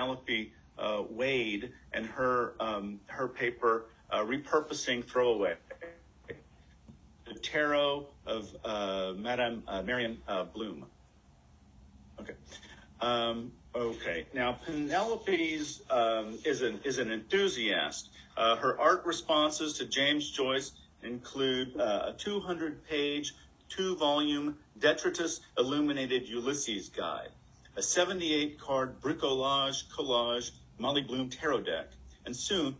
Penelope Wade and her paper, Repurposing Throwaway, the Tarot of Madame Marion Bloom. Okay. Okay. Now, Penelope's is an enthusiast. Her art responses to James Joyce include a 200-page, 2-volume detritus illuminated Ulysses guide, a 78-card collage Molly Bloom tarot deck, and soon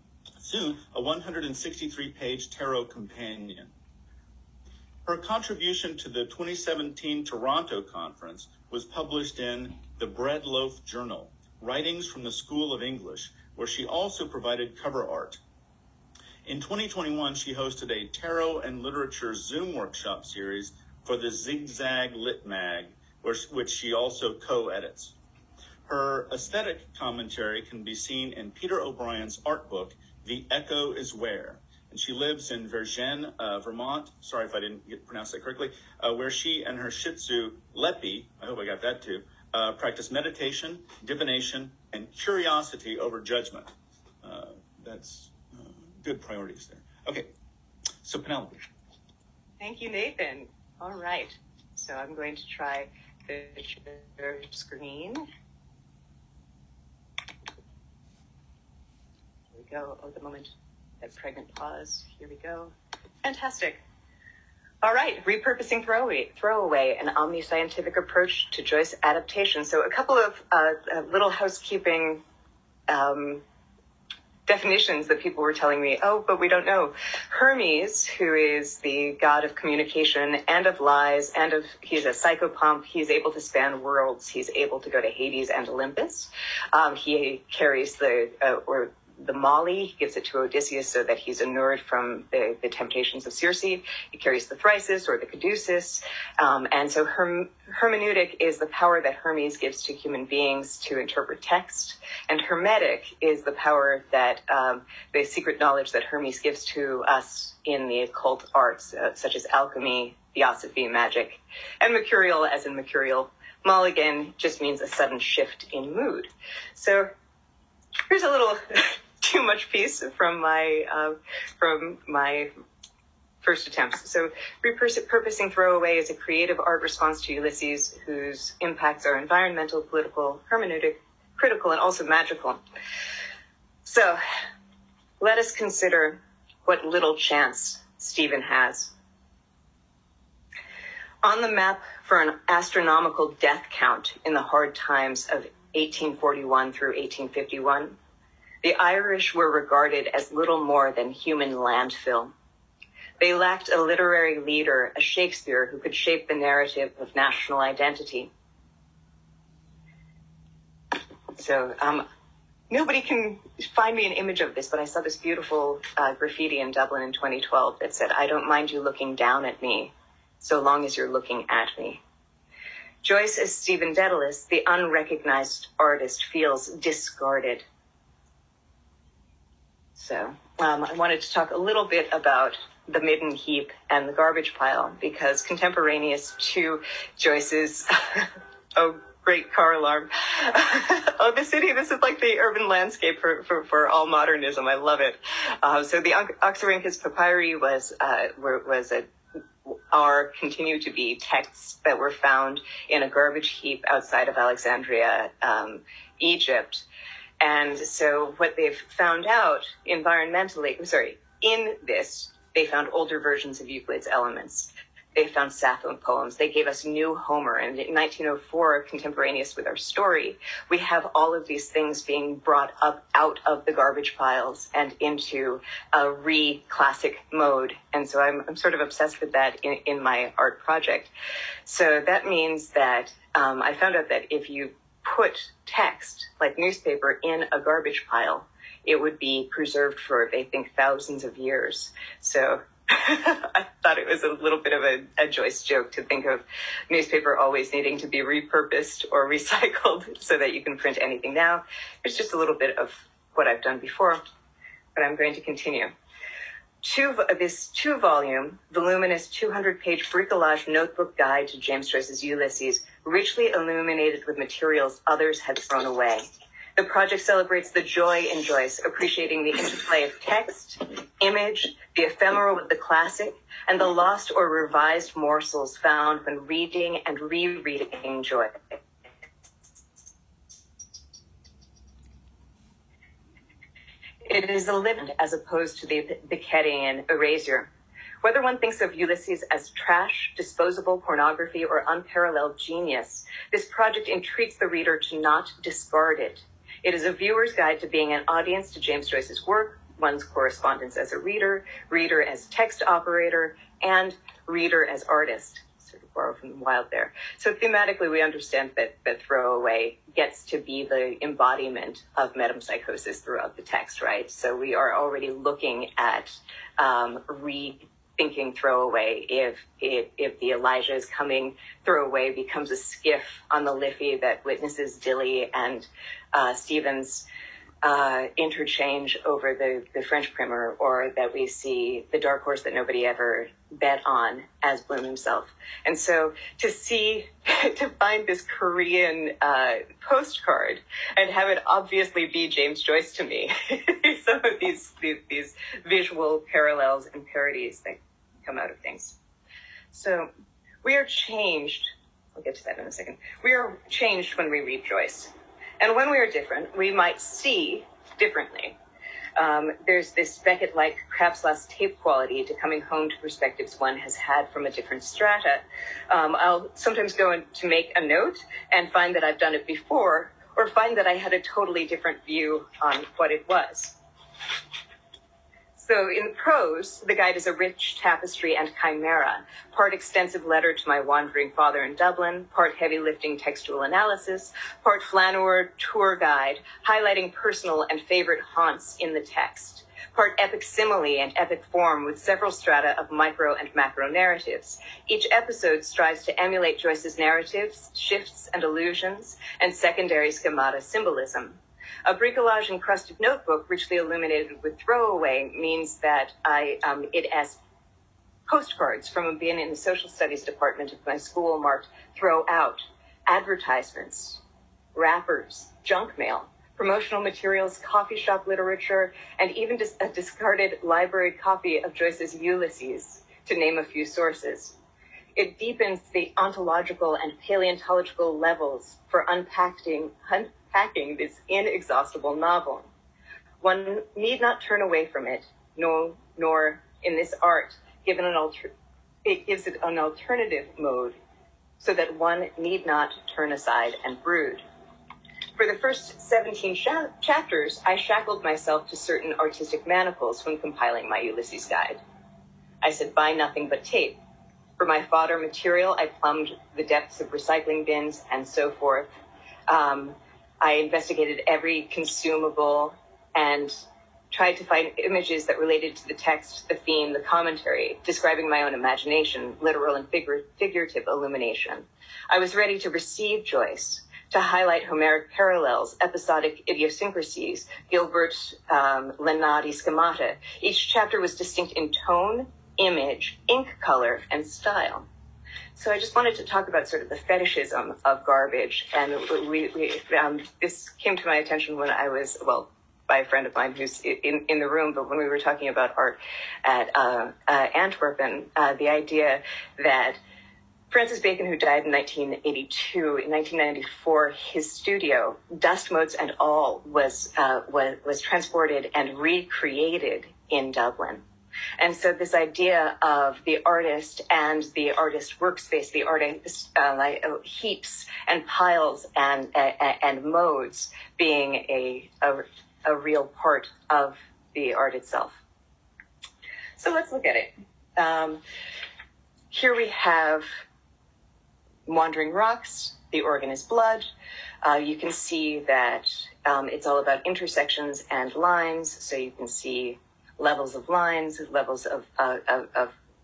a 163-page tarot companion. Her contribution to the 2017 Toronto conference was published in the Bread Loaf Journal, Writings from the School of English, where she also provided cover art. In 2021, she hosted a Tarot and Literature Zoom workshop series for the Zigzag Lit Mag, which she also co-edits. Her aesthetic commentary can be seen in Peter O'Brien's art book, The Echo is Where. And she lives in Vergennes, Vermont. Sorry if I didn't pronounce that correctly, where she and her Shih Tzu, Leppy, I hope I got that too, practice meditation, divination, and curiosity over judgment. That's good priorities there. Okay, so Penelope. Thank you, Nathan. All right, so I'm going to try the share screen. Here we go. Oh, the moment. That pregnant pause. Here we go. Fantastic. All right, repurposing throwaway, an OmniScientific approach to Joyce adaptations. So a couple of little housekeeping definitions that people were telling me, oh, but we don't know. Hermes, who is the god of communication and of lies, he's a psychopomp. He's able to span worlds. He's able to go to Hades and Olympus. He carries the Molly, he gives it to Odysseus so that he's inured from the temptations of Circe. He carries the Thrysis or the Caduceus. And so hermeneutic is the power that Hermes gives to human beings to interpret text. And hermetic is the power that the secret knowledge that Hermes gives to us in the occult arts, such as alchemy, theosophy, magic. And mercurial, as in mercurial mulligan, just means a sudden shift in mood. So here's a little too much piece from my first attempts. So repurposing throwaway is a creative art response to Ulysses, whose impacts are environmental, political, hermeneutic, critical, and also magical. So let us consider what little chance Stephen has. On the map for an astronomical death count in the hard times of 1841 through 1851, the Irish were regarded as little more than human landfill. They lacked a literary leader, a Shakespeare, who could shape the narrative of national identity. So nobody can find me an image of this, but I saw this beautiful graffiti in Dublin in 2012 that said, "I don't mind you looking down at me, so long as you're looking at me." Joyce, as Stephen Dedalus, the unrecognized artist, feels discarded. So I wanted to talk a little bit about the midden heap and the garbage pile, because contemporaneous to Joyce's, oh, great car alarm. Oh, the city, this is like the urban landscape for all modernism. I love it. So the Oxyrhynchus papyri continue to be texts that were found in a garbage heap outside of Alexandria, Egypt. And so what they've found out environmentally, in this, they found older versions of Euclid's Elements. They found Sappho poems. They gave us new Homer. And in 1904, contemporaneous with our story, we have all of these things being brought up out of the garbage piles and into a re-classic mode. And so I'm sort of obsessed with that in my art project. So that means that I found out that if you put text, like newspaper, in a garbage pile, it would be preserved for, they think, thousands of years. So I thought it was a little bit of a Joyce joke to think of newspaper always needing to be repurposed or recycled so that you can print anything now. It's just a little bit of what I've done before, but I'm going to continue. This two-volume, voluminous 200-page bricolage notebook guide to James Joyce's Ulysses, richly illuminated with materials others had thrown away. The project celebrates the joy in Joyce, appreciating the interplay of text, image, the ephemeral with the classic, and the lost or revised morsels found when reading and rereading Joyce. It is a living as opposed to the Beckettian erasure. Whether one thinks of Ulysses as trash, disposable pornography, or unparalleled genius, this project entreats the reader to not discard it. It is a viewer's guide to being an audience to James Joyce's work, one's correspondence as a reader, reader as text operator, and reader as artist. Sort of borrow from the wild there. So thematically, we understand that Throwaway gets to be the embodiment of metempsychosis throughout the text, right? So we are already looking at rethinking Throwaway. If the Elijah is coming, Throwaway becomes a skiff on the Liffey that witnesses Dilly and Stephen's interchange over the French primer, or that we see the dark horse that nobody ever bet on as Bloom himself. And so to find this Korean postcard and have it obviously be James Joyce to me, some of these visual parallels and parodies that come out of things. So we are changed. I'll get to that in a second. We are changed when we read Joyce. And when we are different, we might see differently. There's this Beckett-like crab's last tape quality to coming home to perspectives one has had from a different strata. I'll sometimes go in to make a note and find that I've done it before, or find that I had a totally different view on what it was. So in prose, the guide is a rich tapestry and chimera, part extensive letter to my wandering father in Dublin, part heavy-lifting textual analysis, part flaneur tour guide, highlighting personal and favorite haunts in the text, part epic simile and epic form with several strata of micro and macro narratives. Each episode strives to emulate Joyce's narratives, shifts and allusions, and secondary schemata symbolism. A bricolage-encrusted notebook richly illuminated with Throwaway means that it has postcards from a bin in the social studies department of my school marked "Throw Out," advertisements, wrappers, junk mail, promotional materials, coffee shop literature, and even a discarded library copy of Joyce's Ulysses, to name a few sources. It deepens the ontological and paleontological levels for unpacking this inexhaustible novel. One need not turn away from it, nor in this art, it gives it an alternative mode so that one need not turn aside and brood. For the first 17 chapters, I shackled myself to certain artistic manacles when compiling my Ulysses guide. I said, buy nothing but tape. For my fodder material, I plumbed the depths of recycling bins and so forth. I investigated every consumable and tried to find images that related to the text, the theme, the commentary, describing my own imagination, literal and figurative illumination. I was ready to receive Joyce, to highlight Homeric parallels, episodic idiosyncrasies, Gilbert, Lenati schemata. Each chapter was distinct in tone, image, ink color, and style. So I just wanted to talk about sort of the fetishism of garbage. And this came to my attention when I was, by a friend of mine who's in the room, but when we were talking about art at Antwerpen, the idea that Francis Bacon, who died in 1982, in 1994, his studio, dust motes and all, was transported and recreated in Dublin. And so this idea of the artist and the artist workspace, the artist heaps and piles and modes being a real part of the art itself. So let's look at it. Here we have Wandering Rocks, The Organ is Blood. You can see that it's all about intersections and lines, so you can see levels of lines, levels of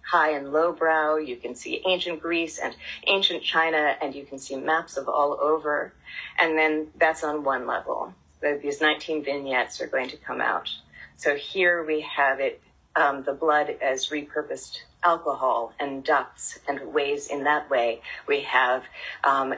high and low brow. You can see ancient Greece and ancient China, and you can see maps of all over. And then that's on one level. These 19 vignettes are going to come out. So here we have it, the blood as repurposed alcohol and ducts and ways in that way. We have an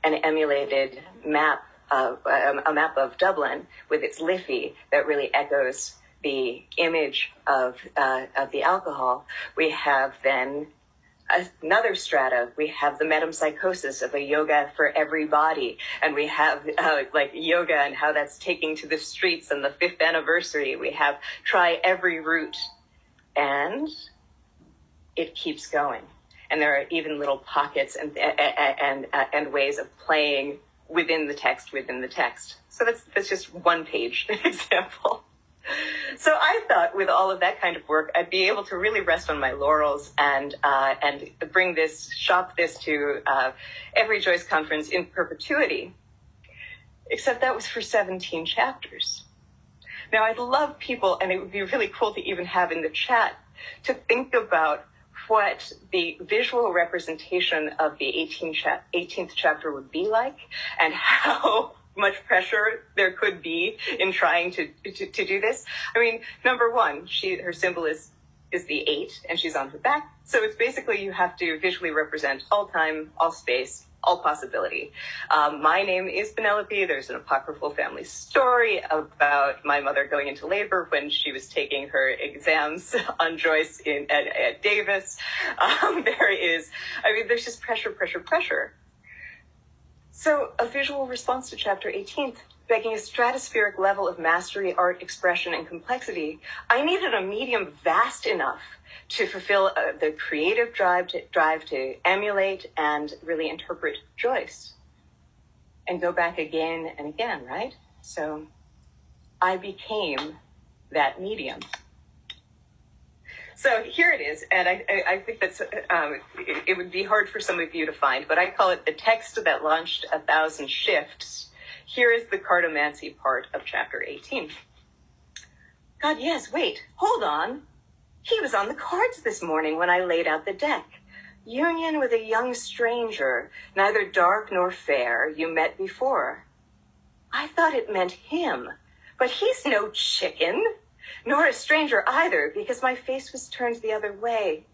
emulated map a map of Dublin with its Liffey that really echoes the image of the alcohol. We have then another strata. We have the metempsychosis of a yoga for everybody, and we have like yoga and how that's taking to the streets and the 5th anniversary. We have try every route, and it keeps going. And there are even little pockets and ways of playing within the text. So that's just one page example. So I thought with all of that kind of work, I'd be able to really rest on my laurels and shop this to every Joyce conference in perpetuity, except that was for 17 chapters. Now I'd love people, and it would be really cool to even have in the chat, to think about what the visual representation of the 18th chapter would be like, and how much pressure there could be in trying to do this. I mean, number one, her symbol is the 8, and she's on her back. So it's basically you have to visually represent all time, all space, all possibility. My name is Penelope. There's an apocryphal family story about my mother going into labor when she was taking her exams on Joyce at Davis. There's just pressure. So a visual response to chapter 18, begging a stratospheric level of mastery, art, expression, and complexity, I needed a medium vast enough to fulfill the creative drive to emulate and really interpret Joyce and go back again and again, right? So I became that medium. So here it is, and I think that's it would be hard for some of you to find, but I call it the text that launched 1,000 shifts. Here is the cartomancy part of chapter 18. God, yes, wait, hold on. He was on the cards this morning when I laid out the deck. Union with a young stranger, neither dark nor fair, you met before. I thought it meant him, but he's no chicken. Nor a stranger either, because my face was turned the other way.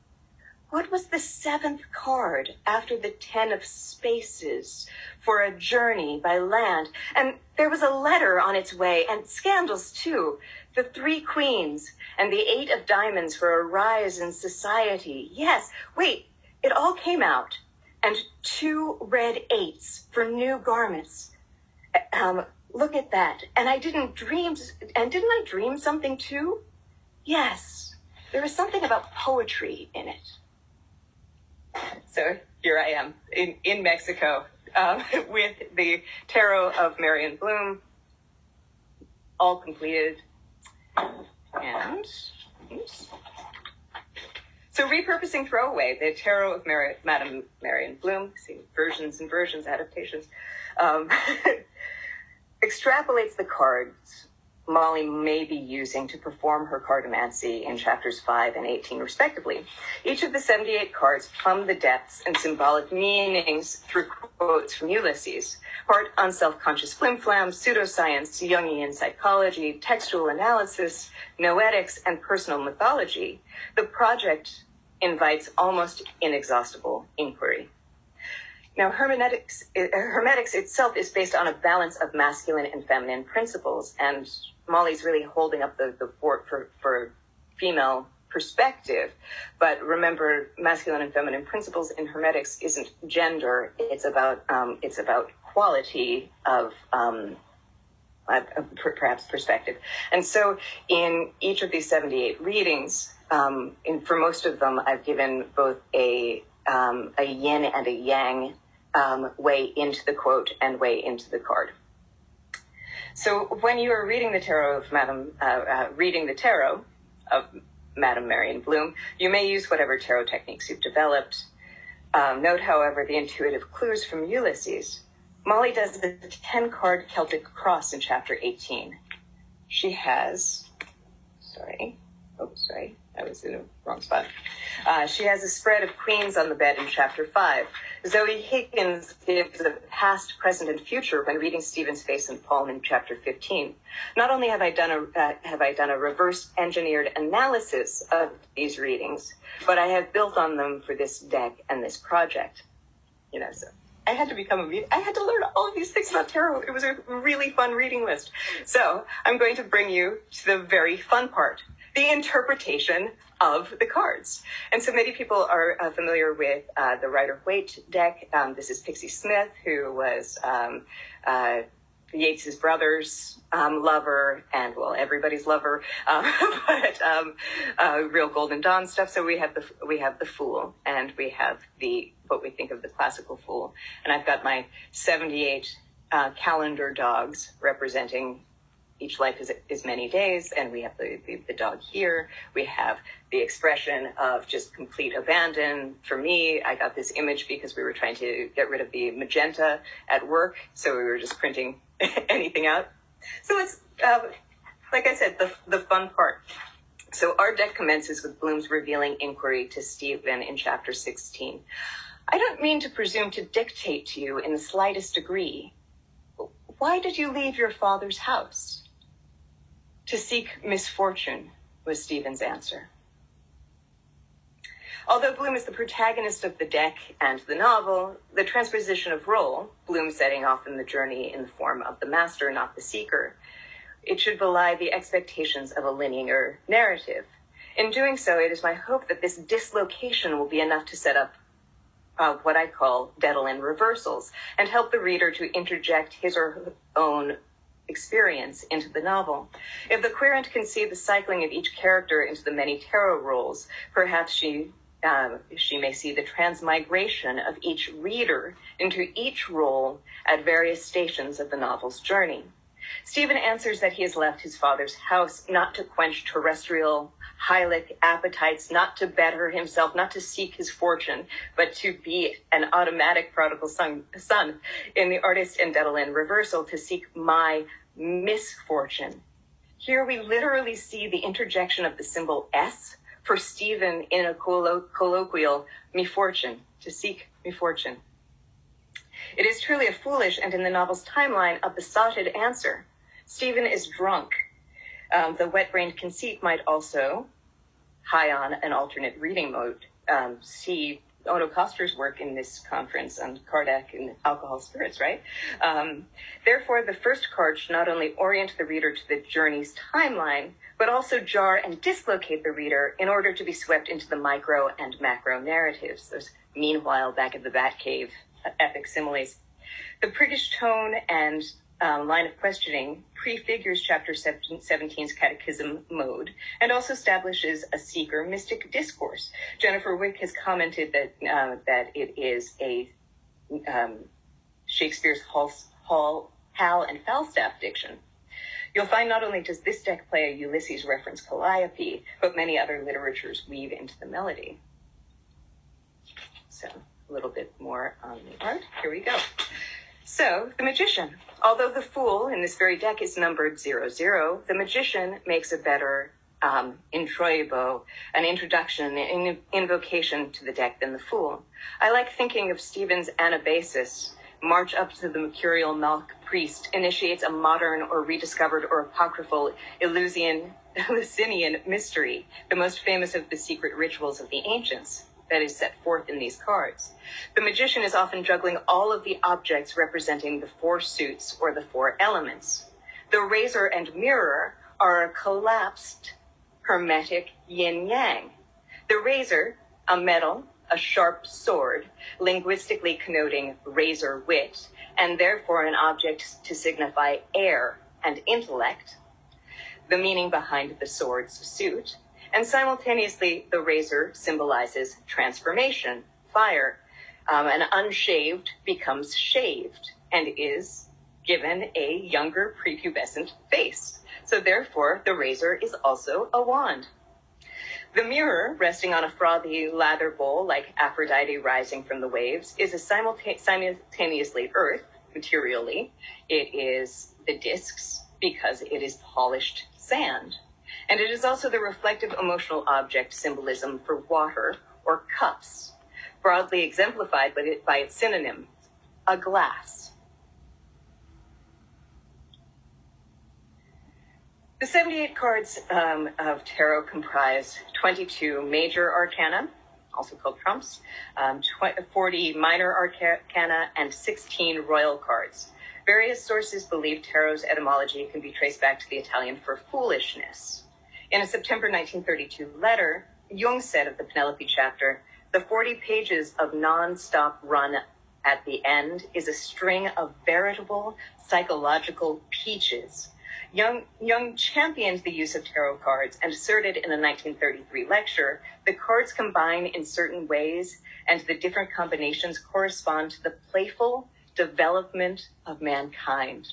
What was the 7th card after the 10 of spaces for a journey by land? And there was a letter on its way, and scandals too. The 3 queens and the 8 of diamonds for a rise in society. Yes, wait, it all came out. And 2 red 8s for new garments. Look at that. And didn't I dream something too? Yes, there was something about poetry in it. So here I am in Mexico with the tarot of Marion Bloom, all completed. And, oops. So repurposing Throwaway, the tarot of Madame Marion Bloom, see versions and versions, adaptations, extrapolates the cards Molly may be using to perform her cartomancy in chapters 5 and 18, respectively. Each of the 78 cards plumb the depths and symbolic meanings through quotes from Ulysses. Part on self-conscious flim-flam, pseudoscience, Jungian psychology, textual analysis, noetics, and personal mythology, the project invites almost inexhaustible inquiry. Now, hermeneutics itself is based on a balance of masculine and feminine principles, and Molly's really holding up the fort for female perspective. But remember, masculine and feminine principles in hermetics isn't gender; it's about quality of perhaps perspective. And so, in each of these 78 readings, for most of them, I've given both a yin and a yang way into the quote and way into the card. So when you are reading the tarot of Madame Marion Bloom, you may use whatever tarot techniques you've developed. Note, however, the intuitive clues from Ulysses. Molly does the 10-card Celtic cross in chapter 18. She has, I was in the wrong spot. She has a spread of queens on the bed in chapter 5. Zoe Higgins gives a past, present, and future when reading Stephen's face and palm in chapter 15. Not only have I done a reverse engineered analysis of these readings, but I have built on them for this deck and this project. So I had to become I had to learn all of these things about tarot. It was a really fun reading list. So I'm going to bring you to the very fun part, the interpretation of the cards. And so many people are familiar with the Rider-Waite deck. This is Pixie Smith, who was Yeats's brother's lover, and well, everybody's lover, but real Golden Dawn stuff. So we have the Fool, and we have what we think of the classical Fool. And I've got my 78 calendar dogs representing each life is many days, and we have the dog here. We have the expression of just complete abandon. For me, I got this image because we were trying to get rid of the magenta at work, so we were just printing anything out. So it's, like I said, the fun part. So our deck commences with Bloom's revealing inquiry to Stephen in chapter 16. I don't mean to presume to dictate to you in the slightest degree. Why did you leave your father's house? To seek misfortune, was Stephen's answer. Although Bloom is the protagonist of the deck and the novel, the transposition of role, Bloom setting off in the journey in the form of the master, not the seeker, it should belie the expectations of a linear narrative. In doing so, it is my hope that this dislocation will be enough to set up what I call Dedalin reversals and help the reader to interject his or her own experience into the novel. If the querent can see the cycling of each character into the many tarot roles, perhaps she may see the transmigration of each reader into each role at various stations of the novel's journey. Stephen answers that he has left his father's house not to quench terrestrial hylic appetites, not to better himself, not to seek his fortune, but to be an automatic prodigal son in the artist and Dedalin reversal, to seek my misfortune. Here we literally see the interjection of the symbol S for Stephen in a colloquial misfortune, to seek misfortune. It is truly a foolish and, in the novel's timeline, a besotted answer. Stephen is drunk. The wet-brained conceit might also, high on an alternate reading mode, see Ono Koster's work in this conference on Kardec and alcohol spirits, right? Therefore, the first card should not only orient the reader to the journey's timeline, but also jar and dislocate the reader in order to be swept into the micro and macro narratives, those meanwhile back at the Batcave epic similes. The priggish tone and line of questioning prefigures chapter 17's catechism mode and also establishes a seeker mystic discourse. Jennifer Wick has commented that it is a Shakespeare's Hal and Falstaff diction. You'll find not only does this deck play a Ulysses reference Calliope, but many other literatures weave into the melody. So a little bit more on the art. Here we go. So, the Magician. Although the Fool in this very deck is numbered 00, the Magician makes a better introibo, an introduction, an invocation to the deck than the Fool. I like thinking of Stephen's Anabasis, march up to the mercurial milk priest, initiates a modern or rediscovered or apocryphal Eleusinian mystery, the most famous of the secret rituals of the ancients that is set forth in these cards. The magician is often juggling all of the objects representing the four suits or the four elements. The razor and mirror are a collapsed hermetic yin-yang. The razor, a metal, a sharp sword, linguistically connoting razor wit, and therefore an object to signify air and intellect, the meaning behind the sword's suit, and simultaneously the razor symbolizes transformation, fire. An unshaved becomes shaved and is given a younger prepubescent face. So therefore the razor is also a wand. The mirror, resting on a frothy lather bowl like Aphrodite rising from the waves, is a simultaneously earth, materially. It is the discs because it is polished sand. And it is also the reflective emotional object symbolism for water or cups, broadly exemplified by its synonym, a glass. The 78 cards of tarot comprise 22 major arcana, also called trumps, 40 minor arcana, and 16 royal cards. Various sources believe tarot's etymology can be traced back to the Italian for foolishness. In a September 1932 letter, Jung said of the Penelope chapter, "The 40 pages of non-stop run at the end is a string of veritable psychological peaches." Jung championed the use of tarot cards and asserted in a 1933 lecture, "The cards combine in certain ways, and the different combinations correspond to the playful development of mankind."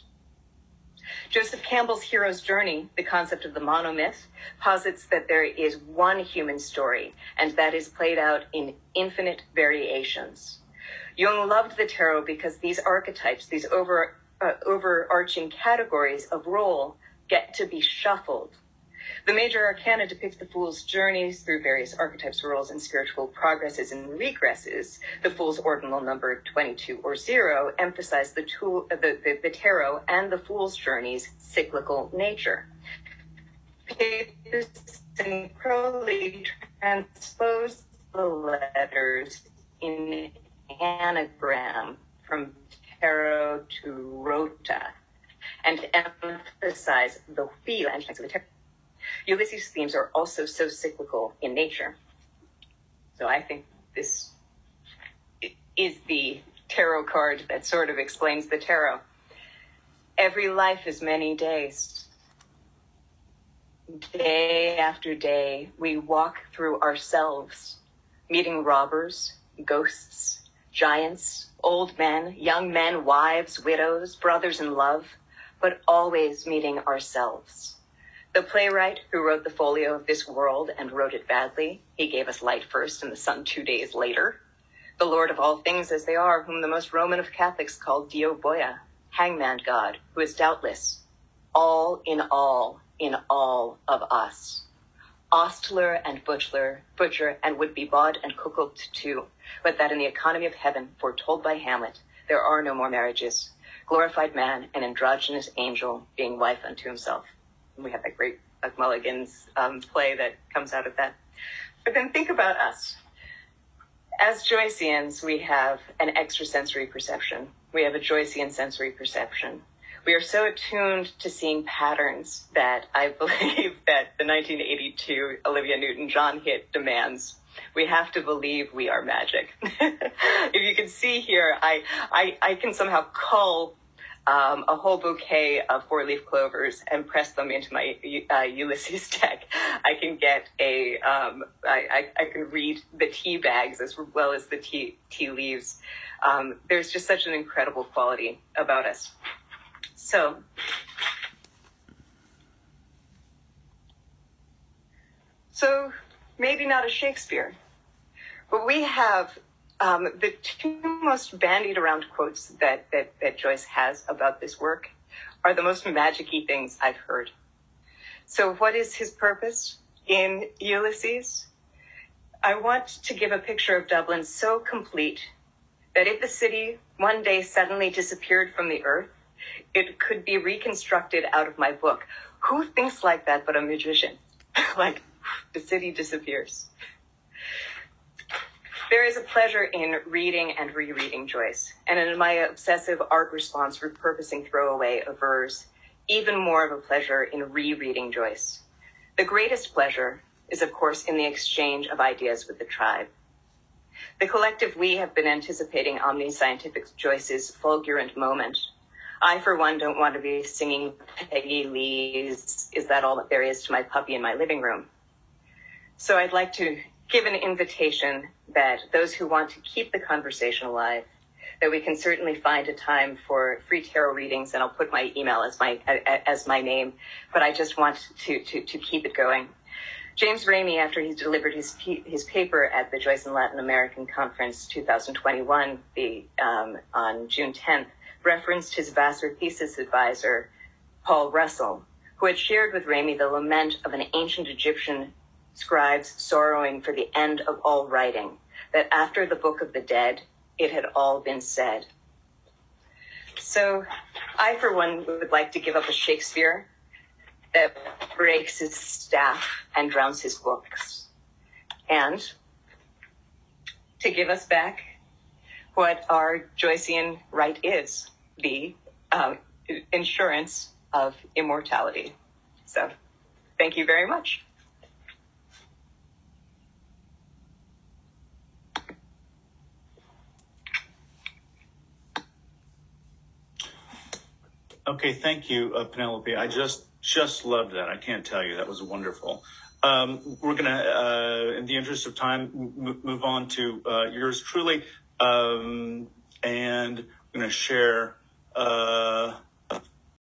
Joseph Campbell's Hero's Journey, the concept of the monomyth, posits that there is one human story, and that is played out in infinite variations. Jung loved the tarot because these archetypes, these overarching categories of role, get to be shuffled. The major arcana depict the fool's journeys through various archetypes, roles, and spiritual progresses and regresses. The fool's ordinal number 22 or 0 emphasize the tarot and the fool's journey's cyclical nature. Papist and Crowley transposed the letters in anagram from tarot to rota and emphasize the feel and of the tarot. Ulysses' themes are also so cyclical in nature. So I think this is the tarot card that sort of explains the tarot. Every life is many days. Day after day, we walk through ourselves, meeting robbers, ghosts, giants, old men, young men, wives, widows, brothers in love, but always meeting ourselves. The playwright who wrote the folio of this world and wrote it badly, he gave us light first and the sun 2 days later. The Lord of all things as they are, whom the most Roman of Catholics called Dio Boia, hangman God, who is doubtless all in all of us. Ostler and butcher and would be bought and cuckolded too, but that in the economy of heaven, foretold by Hamlet, there are no more marriages. Glorified man, an androgynous angel, being wife unto himself. And we have that great Buck Mulligan's play that comes out of that. But then think about us. As Joyceans, we have an extrasensory perception. We have a Joycean sensory perception. We are so attuned to seeing patterns that I believe that the 1982 Olivia Newton-John hit demands. We have to believe we are magic. If you can see here, I can somehow cull a whole bouquet of 4-leaf clovers and press them into my Ulysses deck. I can get I can read the tea bags as well as the tea leaves. There's just such an incredible quality about us. So maybe not a Shakespeare, but we have the two most bandied around quotes that Joyce has about this work are the most magic-y things I've heard. So what is his purpose in Ulysses? I want to give a picture of Dublin so complete that if the city one day suddenly disappeared from the earth, it could be reconstructed out of my book. Who thinks like that but a magician? Like, the city disappears. There is a pleasure in reading and rereading Joyce, and in my obsessive art response, Repurposing Throwaway avers even more of a pleasure in rereading Joyce. The greatest pleasure is, of course, in the exchange of ideas with the tribe. The collective we have been anticipating OmniScientific Joyce's fulgurant moment. I, for one, don't want to be singing Peggy Lee's "Is That All That There Is to My Puppy in My Living Room?" So I'd like to give an invitation that those who want to keep the conversation alive, that we can certainly find a time for free tarot readings, and I'll put my email as my name, but I just want to keep it going. James Ramey, after he delivered his paper at the Joyce and Latin American Conference 2021 on June 10th, referenced his Vassar thesis advisor, Paul Russell, who had shared with Ramey the lament of an ancient Egyptian scribes sorrowing for the end of all writing, that after the Book of the Dead, it had all been said. So I, for one, would like to give up a Shakespeare that breaks his staff and drowns his books. And to give us back what our Joycean right is, the insurance of immortality. So thank you very much. Okay, thank you, Penelope. I just loved that. I can't tell you. That was wonderful. We're going to, in the interest of time, move on to yours truly. And I'm going to share